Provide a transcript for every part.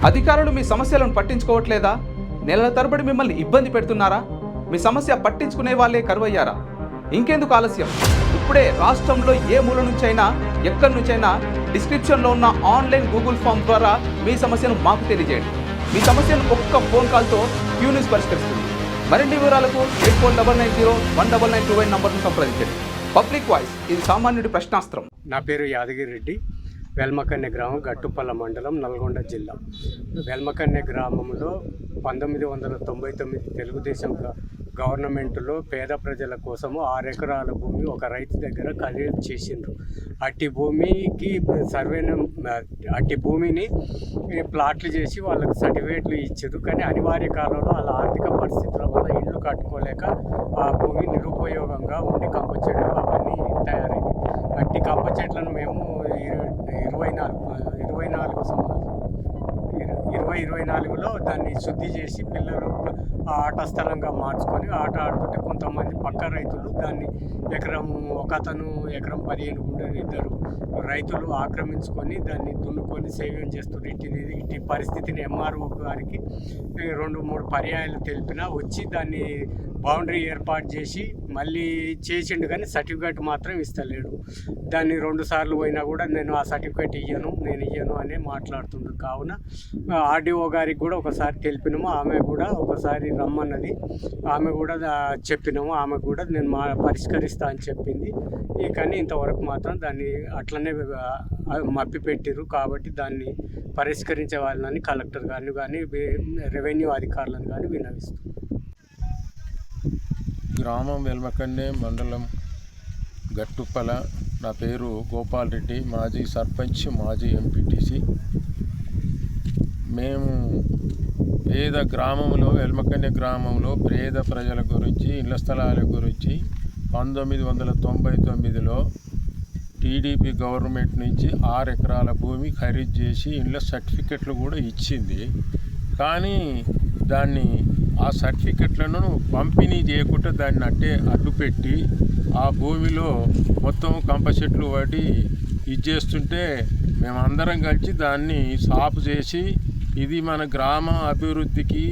అధికారులు మీ సమస్యలను పట్టించుకోవట్లేదా? నెలల తరబడి మిమ్మల్ని ఇబ్బంది పెడుతున్నారా? మీ సమస్య పట్టించుకునే వాళ్ళే కరువయ్యారా? ఇంకెందుకు ఆలస్యం? ఇప్పుడే రాష్ట్రంలో ఏ మూల నుంచైనా ఎక్కడి నుంచైనా డిస్క్రిప్షన్లో ఉన్న ఆన్లైన్ గూగుల్ ఫామ్ ద్వారా మీ సమస్యను మాకు తెలియజేయండి. మీ సమస్యను ఒక్క ఫోన్ కాల్తో క్యూ న్యూస్ పరిష్కరిస్తుంది. మరిన్ని వివరాలకు 8490199929 నంబర్ను సంప్రదించండి. పబ్లిక్ వాయిస్, ఇది సామాన్యుడి ప్రశ్నాస్త్రం. నా పేరు యాదగిరి రెడ్డి, వెల్మకన్నె గ్రామం, గట్టుపల్ల మండలం, నల్గొండ జిల్లా. వెల్మకన్నె గ్రామంలో 1999 తెలుగుదేశం గవర్నమెంట్లో పేద ప్రజల కోసము 6 ఎకరాల భూమి ఒక రైతు దగ్గర ఖరీదు చేసిండ్రు. అట్టి భూమికి అట్టి భూమిని ప్లాట్లు చేసి వాళ్ళకి సర్టిఫికేట్లు ఇచ్చారు. కానీ అనివార్య కాలంలో వాళ్ళ ఆర్థిక పరిస్థితుల వల్ల ఇల్లు కట్టుకోలేక ఆ భూమి నిరుపయోగంగా ఉండి కంప చెట్లు అవన్నీ తయారైంది. అట్టి కంప చెట్లను మేము 2024లో దాన్ని శుద్ధి చేసి పిల్లలు ఆట స్థలంగా మార్చుకొని ఆట ఆడుతుంటే కొంతమంది పక్క రైతులు దాన్ని ఒకతను ఎకరం 15 గుంటలు, 2 రైతులు ఆక్రమించుకొని దాన్ని దున్నుకొని సేవ్యం చేస్తున్నారు. ఇట్టి పరిస్థితిని ఎంఆర్ఓ గారికి 2-3 పర్యాయాలు తెలిపినా వచ్చి దాన్ని బౌండరీ ఏర్పాటు చేసి మళ్ళీ చేసిండు, కానీ సర్టిఫికేట్ మాత్రం ఇస్తలేడు. దాన్ని 2 సార్లు పోయినా కూడా నేను ఆ సర్టిఫికేట్ ఇయ్యను అనే మాట్లాడుతుండ్రు. కావున ఆర్డీఓ గారికి కూడా ఒకసారి తెలిపినాము, ఆమె కూడా ఒకసారి రమ్మన్నది, ఆమె కూడా చెప్పినాము, ఆమె కూడా నేను పరిష్కరిస్తా అని చెప్పింది. కానీ ఇంతవరకు మాత్రం దాన్ని అట్లనే మప్పి పెట్టిరు. కాబట్టి దాన్ని పరిష్కరించే వాళ్ళని కలెక్టర్ గారిని కానీ రెవెన్యూ అధికారులను కానీ విన్నవిస్తున్నాం. గ్రామం వెల్మకన్నె, మండలం గట్టుపల. నా పేరు గోపాల్ రెడ్డి, మాజీ సర్పంచ్, మాజీ ఎంపీటీసీ. మేము పేద గ్రామంలో, వెల్మకన్నె గ్రామంలో పేద ప్రజల గురించి, ఇళ్ల స్థలాల గురించి 1999లో టీడీపీ గవర్నమెంట్ నుంచి 6 ఎకరాల భూమి ఖరీదు చేసి ఇళ్ల సర్టిఫికెట్లు కూడా ఇచ్చింది. కానీ ఆ సర్టిఫికెట్లను పంపిణీ చేయకుండా దాన్ని అడ్డుపెట్టి ఆ భూమిలో మొత్తం కంప చెట్లు పడి చేస్తుంటే మేమందరం కలిసి దాన్ని సాపు చేసి ఇది మన గ్రామ అభివృద్ధికి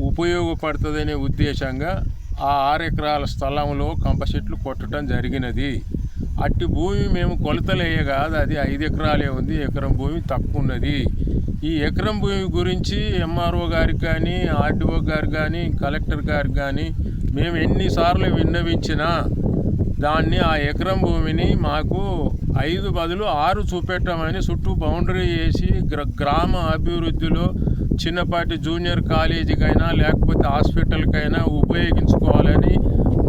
ఉపయోగపడుతుందనే ఉద్దేశంగా ఆ 6 ఎకరాల స్థలంలో కంప చెట్లు కొట్టడం జరిగినది. అట్టి భూమి మేము కొలతలేయగా అది 5 ఎకరాలే ఉంది, ఎకరం భూమి తక్కువ ఉన్నది. ఈ ఎకరం భూమి గురించి ఎంఆర్ఓ గారికి కానీ, ఆర్డీఓ గారికి కానీ, కలెక్టర్ గారికి కానీ మేము ఎన్నిసార్లు విన్నవించినా ఆ ఎకరం భూమిని మాకు 5 బదులు 6 చూపెట్టమని చుట్టూ బౌండరీ వేసి గ్రామ అభివృద్ధిలో చిన్నపాటి జూనియర్ కాలేజీకైనా లేకపోతే హాస్పిటల్కైనా ఉపయోగించుకోవాలని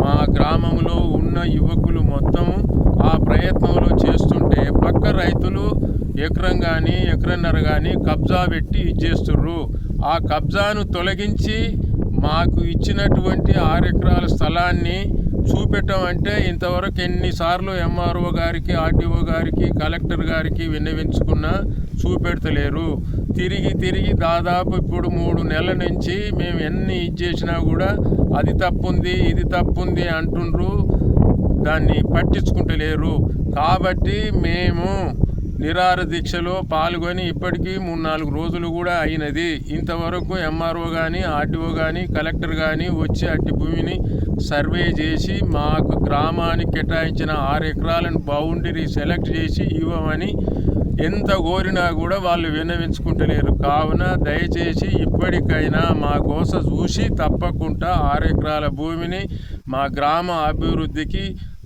మా గ్రామంలో ఉన్న యువకులు మొత్తం ఆ ప్రయత్నంలో చేస్తుంటే పక్క రైతులు ఎకరం కానీ ఎకరన్నర కానీ కబ్జా పెట్టి చేస్తుర్రు. ఆ కబ్జాను తొలగించి మాకు ఇచ్చినటువంటి 6 ఎకరాల స్థలాన్ని చూపెట్టమంటే ఇంతవరకు ఎన్నిసార్లు ఎంఆర్ఓ గారికి, ఆర్డీఓ గారికి, కలెక్టర్ గారికి విన్నవించుకున్నా చూపెడతలేరు. తిరిగి దాదాపు ఇప్పుడు 3 నెలల నుంచి మేము ఎన్ని చేసినా కూడా అది తప్పుంది, ఇది తప్పుంది అంటుండ్రు, దాన్ని పట్టించుకుంటలేరు. కాబట్టి మేము నిరాహార దీక్షలో పాల్గొని ఇప్పటికీ 3-4 రోజులు కూడా అయినది. ఇంతవరకు ఎంఆర్ఓ కానీ, ఆర్డీఓ కానీ, కలెక్టర్ కానీ వచ్చి అట్టి భూమిని సర్వే చేసి మాకు గ్రామానికి కేటాయించిన 6 ఎకరాలను బౌండరీ సెలెక్ట్ చేసి ఇవ్వమని ఎంత కోరినా కూడా వాళ్ళు విన్నవించుకుంటలేరు. కావున దయచేసి ఇప్పటికైనా మా కోస చూసి తప్పకుండా 6 ఎకరాల భూమిని మా గ్రామ అభివృద్ధికి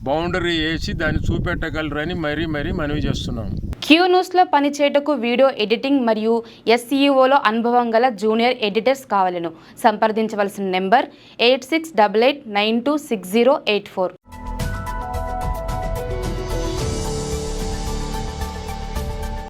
బౌండరీ వేసి దాన్ని చూపెట్టగలరని మరీ మనవి చేస్తున్నాం. క్యూ న్యూస్లో పనిచేయటకు వీడియో ఎడిటింగ్ మరియు SEOలో అనుభవం గల జూనియర్ ఎడిటర్స్ కావాలను సంప్రదించవలసిన నెంబర్ 8688926084.